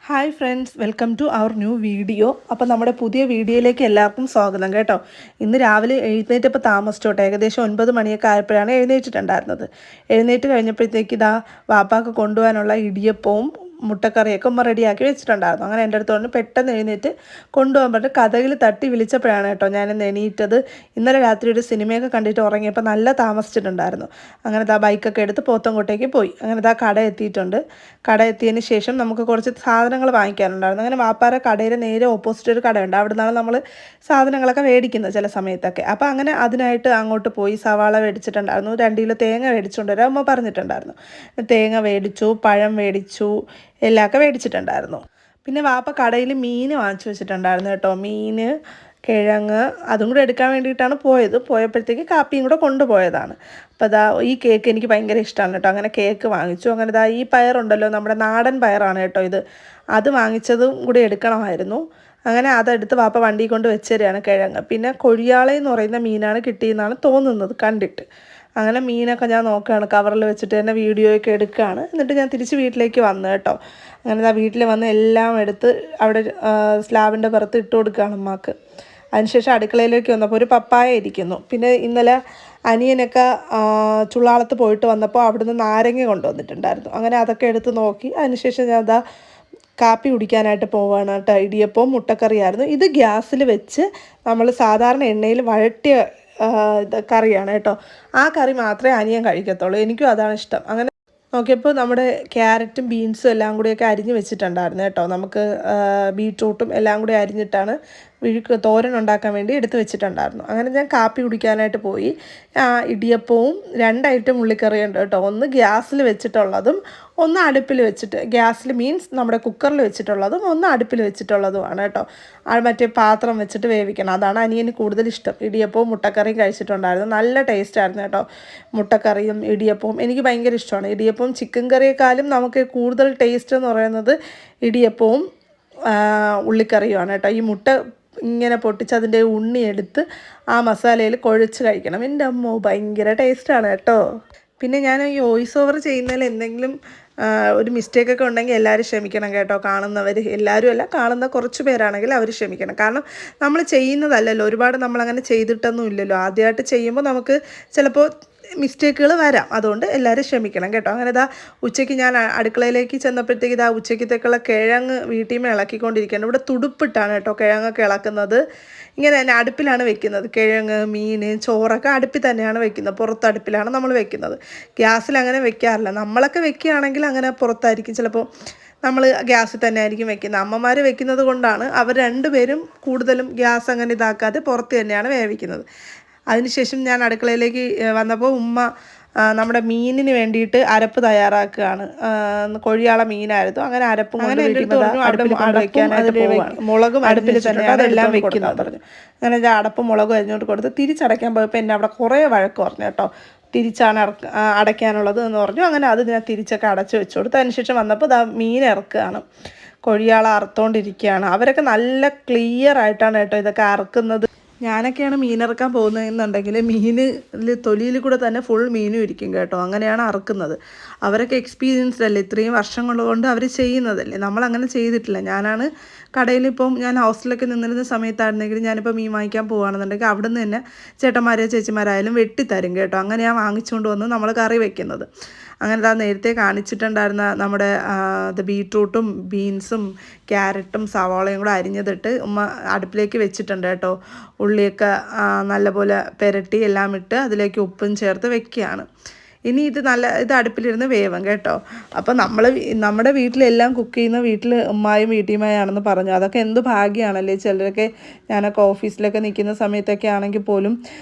Hi friends, welcome to our new video. അപ്പോൾ നമ്മുടെ പുതിയ വീഡിയോയിലേക്ക് എല്ലാവർക്കും സ്വാഗതം കേട്ടോ. ഇന്ന് രാവിലെ എഴുന്നേറ്റപ്പോൾ താമസിച്ചോട്ടെ, ഏകദേശം 9 മണിയൊക്കെ ആയപ്പോഴാണ് എഴുന്നേറ്റിട്ടുണ്ടായിരുന്നത്. എഴുന്നേറ്റ് കഴിഞ്ഞപ്പോഴത്തേക്ക് ഇതാ വാപ്പാക്ക് കൊണ്ടുപോകാനുള്ള ഇടിയപ്പവും മുട്ടക്കറിയൊക്കെ ഉമ്മ റെഡിയാക്കി വെച്ചിട്ടുണ്ടായിരുന്നു. അങ്ങനെ എൻ്റെ അടുത്ത് പറഞ്ഞു പെട്ടെന്ന് എഴുന്നേറ്റ് കൊണ്ടുപോകാൻ പറഞ്ഞിട്ട് കഥകിൽ തട്ടി വിളിച്ചപ്പോഴാണ് കേട്ടോ ഞാനിന്ന് എണീറ്റത്. ഇന്നലെ രാത്രി ഒരു സിനിമയൊക്കെ കണ്ടിട്ട് ഉറങ്ങിയപ്പോൾ നല്ല താമസിച്ചിട്ടുണ്ടായിരുന്നു. അങ്ങനെ ഇതാ ബൈക്കൊക്കെ എടുത്ത് പോത്തൻകോട്ടേക്ക് പോയി. അങ്ങനെ ഇതാ കട എത്തിയിട്ടുണ്ട്. കട എത്തിയതിന് ശേഷം നമുക്ക് കുറച്ച് സാധനങ്ങൾ വാങ്ങിക്കാനുണ്ടായിരുന്നു. അങ്ങനെ വാപ്പാര കടയുടെ നേരെ ഓപ്പോസിറ്റ് ഒരു കടയുണ്ട്. അവിടെ നിന്നാണ് നമ്മൾ സാധനങ്ങളൊക്കെ മേടിക്കുന്നത് ചില സമയത്തൊക്കെ. അപ്പോൾ അങ്ങനെ അതിനായിട്ട് അങ്ങോട്ട് പോയി സവാള മേടിച്ചിട്ടുണ്ടായിരുന്നു, 2 കിലോ തേങ്ങ മേടിച്ചുകൊണ്ട് വരാൻ അമ്മ പറഞ്ഞിട്ടുണ്ടായിരുന്നു. തേങ്ങ മേടിച്ചു, പഴം മേടിച്ചു, എല്ലാമൊക്കെ മേടിച്ചിട്ടുണ്ടായിരുന്നു. പിന്നെ വാപ്പ കടയിൽ മീൻ വാങ്ങിച്ചു വെച്ചിട്ടുണ്ടായിരുന്നു കേട്ടോ. മീൻ, കിഴങ്ങ് അതും കൂടെ എടുക്കാൻ വേണ്ടിയിട്ടാണ് പോയത്. പോയപ്പോഴത്തേക്ക് കാപ്പിയും കൂടെ കൊണ്ടുപോയതാണ്. അപ്പോൾ അതാ ഈ കേക്ക് എനിക്ക് ഭയങ്കര ഇഷ്ടമാണ് കേട്ടോ. അങ്ങനെ കേക്ക് വാങ്ങിച്ചു. അങ്ങനെ ഇതാ ഈ പയറുണ്ടല്ലോ, നമ്മുടെ നാടൻ പയറാണ് കേട്ടോ ഇത്. അത് വാങ്ങിച്ചതും കൂടി എടുക്കണമായിരുന്നു. അങ്ങനെ അതെടുത്ത് വാപ്പ വണ്ടി കൊണ്ട് വെച്ചരികയാണ് കിഴങ്ങ്. പിന്നെ കൊഴിയാള എന്ന് പറയുന്ന മീനാണ് കിട്ടിയെന്നാണ് തോന്നുന്നത് കണ്ടിട്ട്. അങ്ങനെ മീനൊക്കെ ഞാൻ നോക്കുകയാണ്, കവറിൽ വെച്ചിട്ട് തന്നെ വീഡിയോയൊക്കെ എടുക്കുകയാണ്. എന്നിട്ട് ഞാൻ തിരിച്ച് വീട്ടിലേക്ക് വന്നു കേട്ടോ. അങ്ങനെ വീട്ടിൽ വന്ന് എല്ലാം എടുത്ത് അവിടെ സ്ലാബിൻ്റെ പുറത്ത് ഇട്ട് കൊടുക്കുകയാണ് അമ്മക്ക്. അതിനുശേഷം അടുക്കളയിലേക്ക് വന്നപ്പോൾ ഒരു പപ്പായ ഇരിക്കുന്നു. പിന്നെ ഇന്നലെ അനിയനൊക്കെ ചുള്ളാളത്ത് പോയിട്ട് വന്നപ്പോൾ അവിടുന്ന് നാരങ്ങ കൊണ്ടുവന്നിട്ടുണ്ടായിരുന്നു. അങ്ങനെ അതൊക്കെ എടുത്ത് നോക്കി. അതിനുശേഷം ഞാൻ അതാ കാപ്പി കുടിക്കാനായിട്ട് പോവുകയാണ് കേട്ടോ. ഇടിയപ്പവും മുട്ടക്കറിയായിരുന്നു. ഇത് ഗ്യാസിൽ വെച്ച് നമ്മൾ സാധാരണ എണ്ണയിൽ വഴറ്റിയ കറിയാണ് കേട്ടോ. ആ കറി മാത്രമേ അനിയൻ കഴിക്കത്തുള്ളൂ. എനിക്കും അതാണ് ഇഷ്ടം. അങ്ങനെ നോക്കിയപ്പോൾ നമ്മുടെ ക്യാരറ്റും ബീൻസും എല്ലാം കൂടിയൊക്കെ അരിഞ്ഞ് വെച്ചിട്ടുണ്ടായിരുന്നു കേട്ടോ. നമുക്ക് ബീട്രൂട്ടും എല്ലാം കൂടി അരിഞ്ഞിട്ടാണ് തോരൻ ഉണ്ടാക്കാൻ വേണ്ടി എടുത്ത് വെച്ചിട്ടുണ്ടായിരുന്നു. അങ്ങനെ ഞാൻ കാപ്പി കുടിക്കാനായിട്ട് പോയി. ഇടിയപ്പവും 2 ഐറ്റം ഉള്ളിക്കറിയുണ്ട് കേട്ടോ. ഒന്ന് ഗ്യാസിൽ വെച്ചിട്ടുള്ളതും ഒന്ന് അടുപ്പിൽ വെച്ചിട്ട്, ഗ്യാസിൽ മീൻസ് നമ്മുടെ കുക്കറിൽ വെച്ചിട്ടുള്ളതും ഒന്ന് അടുപ്പിൽ വെച്ചിട്ടുള്ളതുമാണ് കേട്ടോ. മറ്റേ പാത്രം വെച്ചിട്ട് വേവിക്കണം. അതാണ് അനിയന് കൂടുതൽ ഇഷ്ടം. ഇടിയപ്പവും മുട്ടക്കറിയും കഴിച്ചിട്ടുണ്ടായിരുന്നു. നല്ല ടേസ്റ്റായിരുന്നു കേട്ടോ. മുട്ടക്കറിയും ഇടിയപ്പവും എനിക്ക് ഭയങ്കര ഇഷ്ടമാണ്. ഇടിയപ്പവും ചിക്കൻ കറിയേക്കാളും നമുക്ക് കൂടുതൽ ടേസ്റ്റ് എന്ന് പറയുന്നത് ഇടിയപ്പവും ഉള്ളിക്കറിയുമാണ് കേട്ടോ. ഈ മുട്ട ഇങ്ങനെ പൊട്ടിച്ച് അതിൻ്റെ ഉണ്ണി എടുത്ത് ആ മസാലയിൽ കുഴച്ച് കഴിക്കണം. എൻ്റെ അമ്മോ ഭയങ്കര ടേസ്റ്റാണ് കേട്ടോ. പിന്നെ ഞാൻ ഈ വോയിസ് ഓവർ ചെയ്യുന്നതിൽ എന്തെങ്കിലും ഒരു മിസ്റ്റേക്കൊക്കെ ഉണ്ടെങ്കിൽ എല്ലാവരും ക്ഷമിക്കണം കേട്ടോ. കാണുന്നവർ എല്ലാവരും അല്ല, കാണുന്ന കുറച്ച് പേരാണെങ്കിൽ അവർ ക്ഷമിക്കണം. കാരണം നമ്മൾ ചെയ്യുന്നതല്ലല്ലോ, ഒരുപാട് നമ്മളങ്ങനെ ചെയ്തിട്ടൊന്നും ഇല്ലല്ലോ. ആദ്യമായിട്ട് ചെയ്യുമ്പോൾ നമുക്ക് ചിലപ്പോൾ മിസ്റ്റേക്കുകൾ വരാം. അതുകൊണ്ട് എല്ലാവരും ക്ഷമിക്കണം കേട്ടോ. അങ്ങനെ ഇതാ ഉച്ചയ്ക്ക് ഞാൻ അടുക്കളയിലേക്ക് ചെന്നപ്പോഴത്തേക്ക് ഇതാ ഉച്ചയ്ക്കത്തേക്കുള്ള കിഴങ്ങ് വീട്ടിൽ നിന്ന് ഇളക്കിക്കൊണ്ടിരിക്കുകയാണ്. ഇവിടെ തുടുപ്പിട്ടാണ് കേട്ടോ കിഴങ്ങൊക്കെ ഇളക്കുന്നത്. ഇങ്ങനെ തന്നെ അടുപ്പിലാണ് വെക്കുന്നത്. കിഴങ്ങ്, മീൻ, ചോറൊക്കെ അടുപ്പിൽ തന്നെയാണ് വെക്കുന്നത്. പുറത്തടുപ്പിലാണ് നമ്മൾ വെക്കുന്നത്. ഗ്യാസിൽ അങ്ങനെ വെക്കാറില്ല. നമ്മളൊക്കെ വെക്കുകയാണെങ്കിൽ അങ്ങനെ പുറത്തായിരിക്കും. ചിലപ്പോൾ നമ്മൾ ഗ്യാസിൽ തന്നെ ആയിരിക്കും വെക്കുന്നത്. അമ്മമാർ വെക്കുന്നത് കൊണ്ടാണ് അവർ 2 പേരും കൂടുതലും ഗ്യാസ് അങ്ങനെ ഇതാക്കാതെ പുറത്ത് തന്നെയാണ് വേവിക്കുന്നത്. അതിനുശേഷം ഞാൻ അടുക്കളയിലേക്ക് വന്നപ്പോൾ ഉമ്മ നമ്മുടെ മീനിന് വേണ്ടിയിട്ട് അരപ്പ് തയ്യാറാക്കുകയാണ്. കൊഴിയാള മീനായിരുന്നു. അങ്ങനെ അരപ്പും കൊണ്ട് മുളകും അടുപ്പിൽ തന്നെ അതെല്ലാം വെക്കുന്നത് പറഞ്ഞു. അങ്ങനെ ഞാൻ അടപ്പും മുളകും അരിഞ്ഞുകൊണ്ട് കൊടുത്ത് തിരിച്ചടയ്ക്കാൻ പോയപ്പോൾ എന്നെ അവിടെ കുറേ വഴക്ക് പറഞ്ഞു കേട്ടോ. തിരിച്ചാണ് അടയ്ക്കാനുള്ളത് എന്ന് പറഞ്ഞു. അങ്ങനെ അത് ഞാൻ തിരിച്ചൊക്കെ അടച്ചു വെച്ചു കൊടുത്തു. അതിനുശേഷം വന്നപ്പോൾ മീൻ ഇറക്കുകയാണ്. കൊഴിയാള അറുത്തോണ്ടിരിക്കുകയാണ്. അവരൊക്കെ നല്ല ക്ലിയർ ആയിട്ടാണ് കേട്ടോ ഇതൊക്കെ അറുക്കുന്നത്. ഞാനൊക്കെയാണ് മീനിറക്കാൻ പോകുന്നതെന്നുണ്ടെങ്കിൽ മീനിൽ തൊലിയിൽ കൂടെ തന്നെ ഫുൾ മീനും ഇരിക്കും കേട്ടോ. അങ്ങനെയാണ് അറുക്കുന്നത്. അവരൊക്കെ എക്സ്പീരിയൻസ്ഡ് അല്ലേ, ഇത്രയും വർഷങ്ങൾ കൊണ്ട് അവർ ചെയ്യുന്നതല്ലേ. നമ്മളങ്ങനെ ചെയ്തിട്ടില്ല. ഞാനാണ് കടയിലിപ്പം ഞാൻ ഹോസ്റ്റലിലൊക്കെ നിന്നിരുന്ന സമയത്തായിരുന്നെങ്കിൽ ഞാനിപ്പോൾ മീൻ വാങ്ങിക്കാൻ പോകുകയാണെന്നുണ്ടെങ്കിൽ അവിടെ നിന്ന് തന്നെ ചേട്ടന്മാരെയോ ചേച്ചിമാരായാലും വെട്ടിത്തരും കേട്ടോ. അങ്ങനെയാണ് വാങ്ങിച്ചുകൊണ്ട് വന്ന് നമ്മൾ കറി വെക്കുന്നത്. അങ്ങനെ നേരത്തെ കാണിച്ചിട്ടുണ്ടായിരുന്ന നമ്മുടെ ബീട്രൂട്ടും ബീൻസും ക്യാരറ്റും സവാളയും കൂടെ അരിഞ്ഞതിട്ട് ഉമ്മ അടുപ്പിലേക്ക് വെച്ചിട്ടുണ്ട് കേട്ടോ. ഉള്ളിയൊക്കെ നല്ലപോലെ പുരട്ടി എല്ലാം ഇട്ട് അതിലേക്ക് ഉപ്പും ചേർത്ത് വെക്കുകയാണ്. ഇനി ഇത് അടുപ്പിലിരുന്ന് വേവും കേട്ടോ. അപ്പോൾ നമ്മുടെ വീട്ടിലെല്ലാം കുക്ക് ചെയ്യുന്ന വീട്ടിൽ ഉമ്മായും വീട്ടിയുമായാണെന്ന് പറഞ്ഞു. അതൊക്കെ എന്ത് ഭാഗ്യമാണല്ലേ. ചിലരൊക്കെ ഞാനൊക്കെ ഓഫീസിലൊക്കെ നിൽക്കുന്ന സമയത്തൊക്കെ ആണെങ്കിൽ പോലും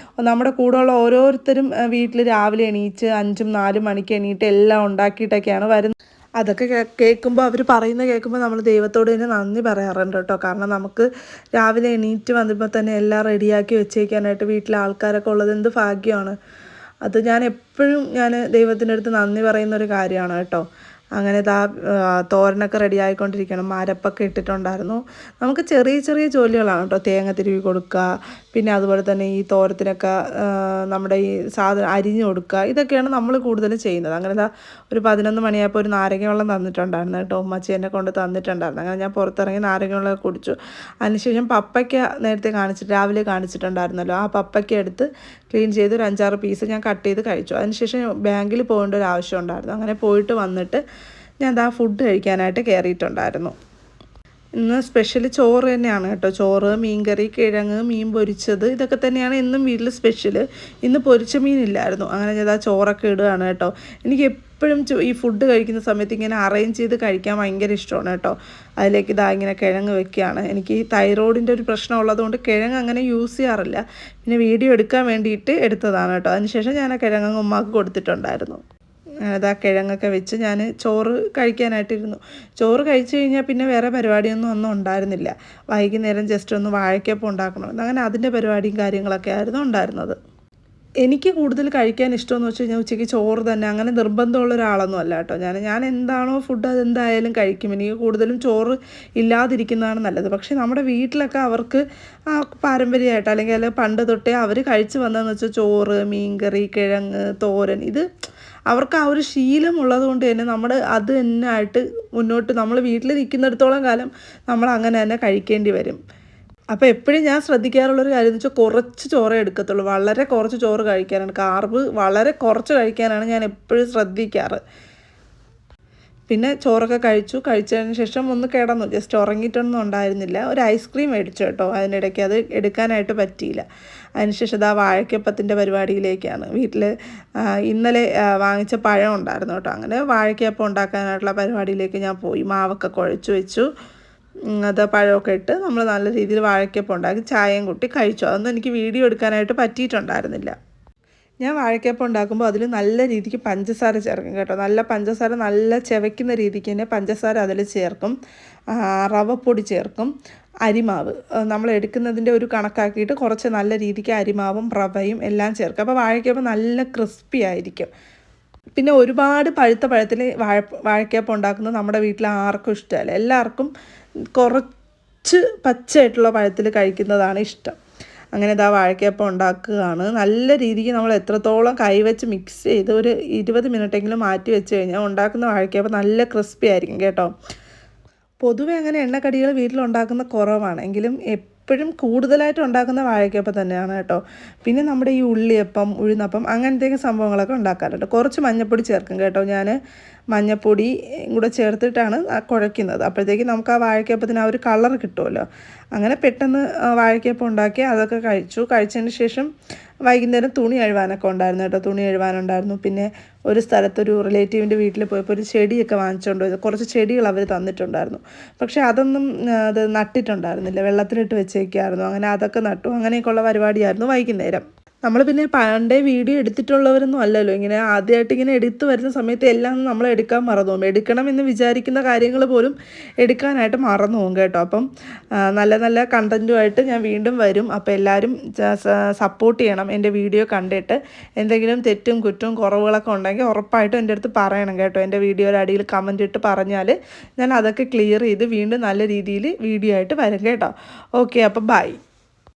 നമ്മുടെ കൂടെയുള്ള ഓരോരുത്തരും വീട്ടിൽ രാവിലെ എണീച്ച് 5 4 മണിക്ക് എണീറ്റ് എല്ലാം ഉണ്ടാക്കിയിട്ടൊക്കെയാണ് വരുന്നത്. അതൊക്കെ കേൾക്കുമ്പോൾ അവർ കേൾക്കുമ്പോൾ നമ്മൾ ദൈവത്തോട് തന്നെ നന്ദി പറയാറുണ്ട് കേട്ടോ. കാരണം നമുക്ക് രാവിലെ എണീറ്റ് വന്നപ്പോൾ തന്നെ എല്ലാം റെഡിയാക്കി വെച്ചേക്കാനായിട്ട് വീട്ടിലെ ആൾക്കാരൊക്കെ ഉള്ളത് എന്ത് ഭാഗ്യമാണ്. അത് ഞാൻ എപ്പോഴും ദൈവത്തിൻ്റെ അടുത്ത് നന്ദി പറയുന്നൊരു കാര്യമാണ് കേട്ടോ. അങ്ങനെ ഇതാ തോരനൊക്കെ റെഡി ആയിക്കൊണ്ടിരിക്കണം. അരപ്പൊക്കെ ഇട്ടിട്ടുണ്ടായിരുന്നു. നമുക്ക് ചെറിയ ചെറിയ ജോലികളാണ് കേട്ടോ. തേങ്ങ തിരുവി കൊടുക്കുക, പിന്നെ അതുപോലെ തന്നെ ഈ തോരത്തിനൊക്കെ നമ്മുടെ ഈ സാധനം അരിഞ്ഞു കൊടുക്കുക, ഇതൊക്കെയാണ് നമ്മൾ കൂടുതലും ചെയ്യുന്നത്. അങ്ങനെ ഇതാ ഒരു 11 മണിയായപ്പോൾ ഒരു നാരങ്ങ വെള്ളം തന്നിട്ടുണ്ടായിരുന്നു കേട്ടോ. ഉമ്മച്ചി എന്നെ കൊണ്ട് തന്നിട്ടുണ്ടായിരുന്നു. അങ്ങനെ ഞാൻ പുറത്തിറങ്ങി നാരങ്ങ വെള്ളം കുടിച്ചു. അതിനുശേഷം പപ്പയ്ക്ക നേരത്തെ രാവിലെ കാണിച്ചിട്ടുണ്ടായിരുന്നല്ലോ, ആ പപ്പയ്ക്ക എടുത്ത് ക്ലീൻ ചെയ്ത് ഒരു 5-6 പീസ് ഞാൻ കട്ട് ചെയ്ത് കഴിച്ചു. അതിനുശേഷം ബാങ്കിൽ പോകേണ്ട ഒരു ആവശ്യം ഉണ്ടായിരുന്നു. അങ്ങനെ പോയിട്ട് വന്നിട്ട് ഞാൻ ദാ ഫുഡ് കഴിക്കാനായിട്ട് കയറിയിട്ടുണ്ടായിരുന്നു. ഇന്ന് സ്പെഷ്യൽ ചോറ് തന്നെയാണ് കേട്ടോ. ചോറ്, മീൻകറി, കിഴങ്ങ്, മീൻ പൊരിച്ചത്, ഇതൊക്കെ തന്നെയാണ് എന്നും വീട്ടിൽ സ്പെഷ്യൽ. ഇന്ന് പൊരിച്ച മീനില്ലായിരുന്നു. അങ്ങനെ ഞാൻ ആ ചോറൊക്കെ ഇടുകയാണ് കേട്ടോ. എനിക്ക് എപ്പോഴും ഈ ഫുഡ് കഴിക്കുന്ന സമയത്ത് ഇങ്ങനെ അറേഞ്ച് ചെയ്ത് കഴിക്കാൻ ഭയങ്കര ഇഷ്ടമാണ് കേട്ടോ. അതിലേക്ക് ഇതാ ഇങ്ങനെ കിഴങ്ങ് വെക്കുകയാണ്. എനിക്ക് ഈ തൈറോയിഡിൻ്റെ ഒരു പ്രശ്നം ഉള്ളതുകൊണ്ട് കിഴങ്ങ് അങ്ങനെ യൂസ് ചെയ്യാറില്ല. പിന്നെ വീഡിയോ എടുക്കാൻ വേണ്ടിയിട്ട് എടുത്തതാണ് കേട്ടോ. അതിനുശേഷം ഞാൻ ആ കിഴങ്ങ് ഉമ്മാക്ക് കൊടുത്തിട്ടുണ്ടായിരുന്നു. അതാ കിഴങ്ങൊക്കെ വെച്ച് ഞാൻ ചോറ് കഴിക്കാനായിട്ടിരുന്നു. ചോറ് കഴിച്ച് കഴിഞ്ഞാൽ പിന്നെ വേറെ പരിപാടിയൊന്നും ഉണ്ടായിരുന്നില്ല. വൈകുന്നേരം ജസ്റ്റ് ഒന്ന് വാഴയ്ക്കപ്പം ഉണ്ടാക്കണം, അങ്ങനെ അതിൻ്റെ പരിപാടിയും കാര്യങ്ങളൊക്കെ ആയിരുന്നു ഉണ്ടായിരുന്നത്. എനിക്ക് കൂടുതൽ കഴിക്കാൻ ഇഷ്ടമെന്ന് വെച്ച് കഴിഞ്ഞാൽ ഉച്ചയ്ക്ക് ചോറ് തന്നെ, അങ്ങനെ നിർബന്ധമുള്ള ഒരാളൊന്നും അല്ല കേട്ടോ. ഞാൻ എന്താണോ ഫുഡ് അതെന്തായാലും കഴിക്കും. എനിക്ക് കൂടുതലും ചോറ് ഇല്ലാതിരിക്കുന്നതാണ് നല്ലത്. പക്ഷേ നമ്മുടെ വീട്ടിലൊക്കെ അവർക്ക് പാരമ്പര്യമായിട്ട് അല്ലെങ്കിൽ പണ്ട് തൊട്ടേ അവർ കഴിച്ച് വന്നതെന്ന് വെച്ചാൽ ചോറ്, മീൻകറി, കിഴങ്ങ്, തോരൻ, ഇത് അവർക്ക് ആ ഒരു ശീലമുള്ളത് കൊണ്ട് തന്നെ നമ്മൾ അത് തന്നെ ആയിട്ട് മുന്നോട്ട് നമ്മൾ വീട്ടിൽ നിൽക്കുന്നിടത്തോളം കാലം നമ്മൾ അങ്ങനെ തന്നെ കഴിക്കേണ്ടി വരും. അപ്പോൾ എപ്പോഴും ഞാൻ ശ്രദ്ധിക്കാറുള്ളൊരു കാര്യം എന്ന് വെച്ചാൽ കുറച്ച് ചോറേ എടുക്കത്തുള്ളൂ. വളരെ കുറച്ച് ചോറ് കഴിക്കാനാണ്, കാർബ് വളരെ കുറച്ച് കഴിക്കാനാണ് ഞാൻ എപ്പോഴും ശ്രദ്ധിക്കാറ്. പിന്നെ ചോറൊക്കെ കഴിച്ചതിന് ശേഷം ഒന്ന് കിടന്നു. ജസ്റ്റ് ഉറങ്ങിയിട്ടൊന്നും ഉണ്ടായിരുന്നില്ല. ഒരു ഐസ്ക്രീം മേടിച്ചു കേട്ടോ. അതിനിടയ്ക്ക് അത് എടുക്കാനായിട്ട് പറ്റിയില്ല. അതിനുശേഷം ഇതാ വാഴയ്ക്കപ്പത്തിൻ്റെ പരിപാടിയിലേക്കാണ്. വീട്ടിൽ ഇന്നലെ വാങ്ങിച്ച പഴം ഉണ്ടായിരുന്നു കേട്ടോ. അങ്ങനെ വാഴയ്ക്കപ്പം ഉണ്ടാക്കാനായിട്ടുള്ള പരിപാടിയിലേക്ക് ഞാൻ പോയി. മാവൊക്കെ കുഴച്ച് വെച്ചു. അത് പഴമൊക്കെ ഇട്ട് നമ്മൾ നല്ല രീതിയിൽ വാഴയ്ക്കപ്പം ഉണ്ടാക്കി ചായയും കൂട്ടി കഴിച്ചു. അതൊന്നും എനിക്ക് വീഡിയോ എടുക്കാനായിട്ട് പറ്റിയിട്ടുണ്ടായിരുന്നില്ല. ഞാൻ വാഴയ്ക്കപ്പം ഉണ്ടാക്കുമ്പോൾ അതിൽ നല്ല രീതിക്ക് പഞ്ചസാര ചേർക്കും കേട്ടോ. നല്ല പഞ്ചസാര, നല്ല ചവയ്ക്കുന്ന രീതിക്ക് തന്നെ പഞ്ചസാര അതിൽ ചേർക്കും. റവപ്പൊടി ചേർക്കും, അരിമാവ് നമ്മൾ എടുക്കുന്നതിൻ്റെ ഒരു കണക്കാക്കിയിട്ട് കുറച്ച് നല്ല രീതിക്ക് അരിമാവും റവയും എല്ലാം ചേർക്കും. അപ്പോൾ വാഴയ്ക്കപ്പം നല്ല ക്രിസ്പി ആയിരിക്കും. പിന്നെ ഒരുപാട് പഴുത്ത പഴത്തിൽ വാഴയ്ക്കപ്പം ഉണ്ടാക്കുന്നത് നമ്മുടെ വീട്ടിൽ ആർക്കും ഇഷ്ടമല്ല. എല്ലാവർക്കും കുറച്ച് പച്ചയായിട്ടുള്ള പഴത്തിൽ കഴിക്കുന്നതാണ് ഇഷ്ടം. അങ്ങനെ ഇതാ വാഴയ്ക്കപ്പം ഉണ്ടാക്കുകയാണ്. നല്ല രീതിക്ക് നമ്മൾ എത്രത്തോളം കൈവച്ച് മിക്സ് ചെയ്ത് ഒരു 20 മിനിറ്റെങ്കിലും മാറ്റി വെച്ച് കഴിഞ്ഞാൽ ഉണ്ടാക്കുന്ന വാഴയ്ക്കപ്പം നല്ല ക്രിസ്പി ആയിരിക്കും കേട്ടോ. പൊതുവെ അങ്ങനെ എണ്ണക്കടികൾ വീട്ടിലുണ്ടാക്കുന്ന കുറവാണ്, എങ്കിലും എപ്പോഴും കൂടുതലായിട്ട് ഉണ്ടാക്കുന്ന വാഴയ്ക്കപ്പം തന്നെയാണ് കേട്ടോ. പിന്നെ നമ്മുടെ ഈ ഉള്ളിയപ്പം, ഉഴുന്നപ്പം, അങ്ങനത്തെയൊക്കെ സംഭവങ്ങളൊക്കെ ഉണ്ടാക്കാറുണ്ട്. കുറച്ച് മഞ്ഞൾപ്പൊടി ചേർക്കും കേട്ടോ. ഞാൻ മഞ്ഞൾപ്പൊടി കൂടെ ചേർത്തിട്ടാണ് കുഴയ്ക്കുന്നത്. അപ്പോഴത്തേക്ക് നമുക്ക് ആ വാഴയ്ക്കപ്പത്തിന് ആ ഒരു കളർ കിട്ടുമല്ലോ. അങ്ങനെ പെട്ടെന്ന് വാഴയ്ക്കപ്പം ഉണ്ടാക്കി അതൊക്കെ കഴിച്ചതിന് ശേഷം വൈകുന്നേരം തുണി കഴുകാനൊക്കെ ഉണ്ടായിരുന്നു കേട്ടോ. തുണി കഴുകാനുണ്ടായിരുന്നു. പിന്നെ ഒരു സ്ഥലത്തൊരു റിലേറ്റീവിൻ്റെ വീട്ടിൽ പോയപ്പോൾ ഒരു ചെടിയൊക്കെ വാങ്ങിച്ചുകൊണ്ട് പോയത്, കുറച്ച് ചെടികൾ അവർ തന്നിട്ടുണ്ടായിരുന്നു. പക്ഷേ അതൊന്നും അത് നട്ടിട്ടുണ്ടായിരുന്നില്ല, വെള്ളത്തിലിട്ട് വെച്ചേക്കായിരുന്നു. അങ്ങനെ അതൊക്കെ നട്ടു. അങ്ങനെയൊക്കെയുള്ള പരിപാടിയായിരുന്നു വൈകുന്നേരം. നമ്മൾ പിന്നെ പണ്ടേ വീഡിയോ എടുത്തിട്ടുള്ളവരൊന്നും അല്ലല്ലോ. ഇങ്ങനെ ആദ്യമായിട്ട് ഇങ്ങനെ എടുത്ത് വരുന്ന സമയത്ത് എല്ലാം നമ്മൾ എടുക്കാൻ മറന്നു പോകും. എടുക്കണമെന്ന് വിചാരിക്കുന്ന കാര്യങ്ങൾ പോലും എടുക്കാനായിട്ട് മറന്നു പോകും കേട്ടോ. അപ്പം നല്ല നല്ല കണ്ടൻറ്റുമായിട്ട് ഞാൻ വീണ്ടും വരും. അപ്പോൾ എല്ലാവരും സപ്പോർട്ട് ചെയ്യണം. എൻ്റെ വീഡിയോ കണ്ടിട്ട് എന്തെങ്കിലും തെറ്റും കുറ്റവും കുറവുകളൊക്കെ ഉണ്ടെങ്കിൽ ഉറപ്പായിട്ടും എൻ്റെ അടുത്ത് പറയണം കേട്ടോ. എൻ്റെ വീഡിയോയുടെ അടിയിൽ കമൻറ്റ് ഇട്ട് പറഞ്ഞാൽ ഞാൻ അതൊക്കെ ക്ലിയർ ചെയ്ത് വീണ്ടും നല്ല രീതിയിൽ വീഡിയോ ആയിട്ട് വരും കേട്ടോ. ഓക്കെ, അപ്പോൾ ബൈ.